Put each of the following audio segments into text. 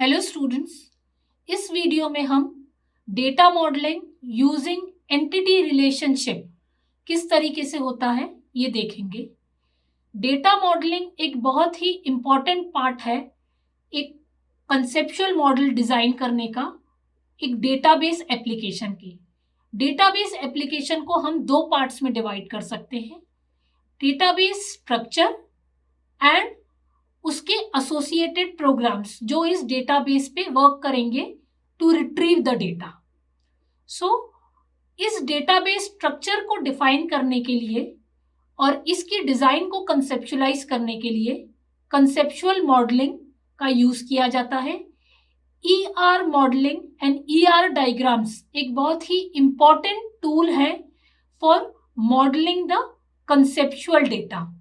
Hello students, इस video में हम data modelling using entity relationship किस तरीके से होता है ये देखेंगे। डेटा मॉडलिंग एक बहुत ही इम्पॉर्टेंट पार्ट है एक कंसेप्चुअल मॉडल डिजाइन करने का, एक डेटाबेस एप्लीकेशन की। डेटाबेस एप्लीकेशन को हम दो पार्ट्स में डिवाइड कर सकते हैं, डेटाबेस स्ट्रक्चर एंड उसके एसोसिएटेड प्रोग्राम्स जो इस डेटाबेस पे वर्क करेंगे टू रिट्रीव द डेटा। सो इस डेटाबेस स्ट्रक्चर को डिफाइन करने के लिए और इसकी डिजाइन को कंसेप्चुलाइज करने के लिए कंसेप्चुअल मॉडलिंग का यूज किया जाता है। ER modelling and ER diagrams एक बहुत ही इंपॉर्टेंट टूल है for modelling the conceptual data.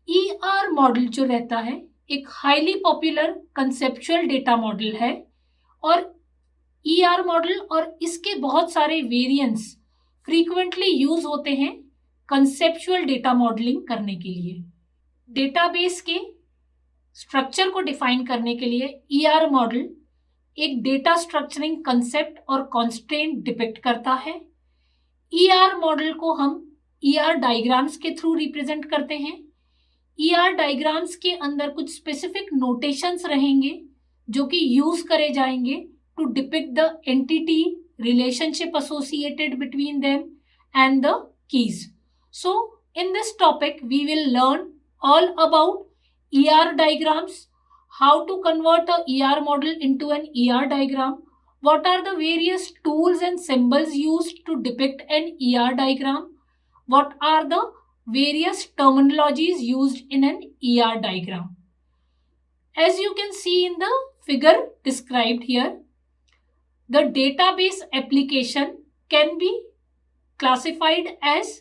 ER model जो रहता है एक highly popular conceptual data model है और ईआर मॉडल और इसके बहुत सारे वेरिएंट्स फ्रीक्वेंटली यूज होते हैं कंसेप्चुअल डेटा मॉडलिंग करने के लिए। डेटाबेस के स्ट्रक्चर को डिफाइन करने के लिए ईआर मॉडल एक डेटा स्ट्रक्चरिंग कंसेप्ट और कॉन्स्ट्रेंट डिपिक्ट करता है। ईआर मॉडल को हम ईआर डायग्राम्स के थ्रू रिप्रेजेंट करते हैं। ईआर डायग्राम्स के अंदर कुछ स्पेसिफिक नोटेशंस रहेंगे जो कि यूज करे जाएंगे to depict the entity relationship associated between them and the keys. So in this topic we will learn all about ER diagrams, how to convert a ER model into an ER diagram, what are the various tools and symbols used to depict an ER diagram, what are the various terminologies used in an ER diagram. As you can see in the figure described here, the database application can be classified as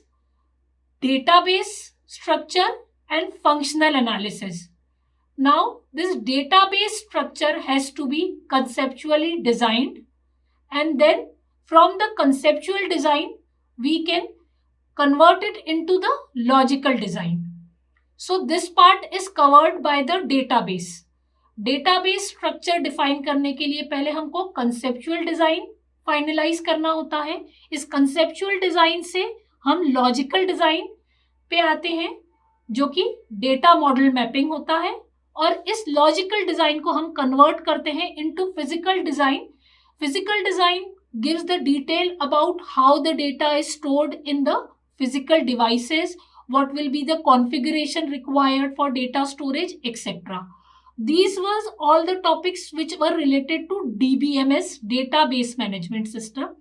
database structure and functional analysis. Now, this database structure has to be conceptually designed, and then from the conceptual design, we can convert it into the logical design. So, this part is covered by the database. Database structure define करने के लिए पहले हमको conceptual design finalize करना होता है। इस conceptual design से हम logical design पे आते हैं जो कि डेटा मॉडल मैपिंग होता है और इस लॉजिकल डिजाइन को हम कन्वर्ट करते हैं into physical design. Physical design gives the detail about how the data is stored in the physical devices, what will be the configuration required for data storage etcetera. These was all the topics which were related to DBMS, database management system.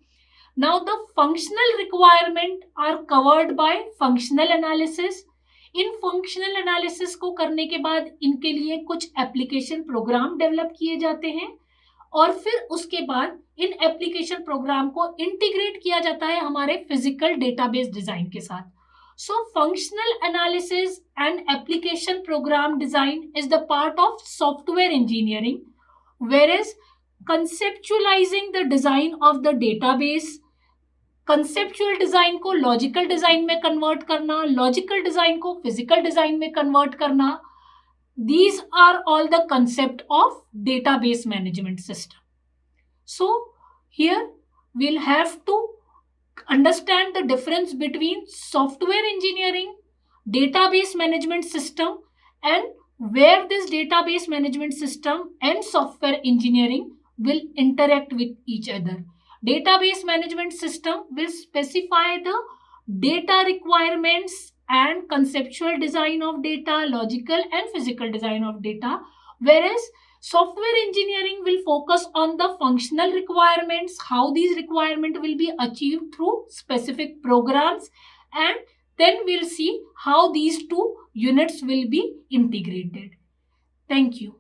Now the functional requirement are covered by functional analysis. In functional analysis को करने के बाद इनके लिए कुछ application program develop किए जाते हैं और फिर उसके बाद इन एप्लीकेशन प्रोग्राम को इंटीग्रेट किया जाता है हमारे फिजिकल डेटाबेस डिजाइन के साथ। So functional analysis and application program design is the part of software engineering, whereas conceptualizing the design of the database, conceptual design को लॉजिकल डिजाइन में कन्वर्ट करना, लॉजिकल डिजाइन को फिजिकल डिजाइन में convert करना, these are all the concept of database management system. So here we'll have to understand the difference between software engineering, database management system, and where this database management system and software engineering will interact with each other. Database management system will specify the data requirements and conceptual design of data, logical and physical design of data, whereas software engineering will focus on the functional requirements, how these requirements will be achieved through specific programs, and then we'll see how these two units will be integrated. Thank you.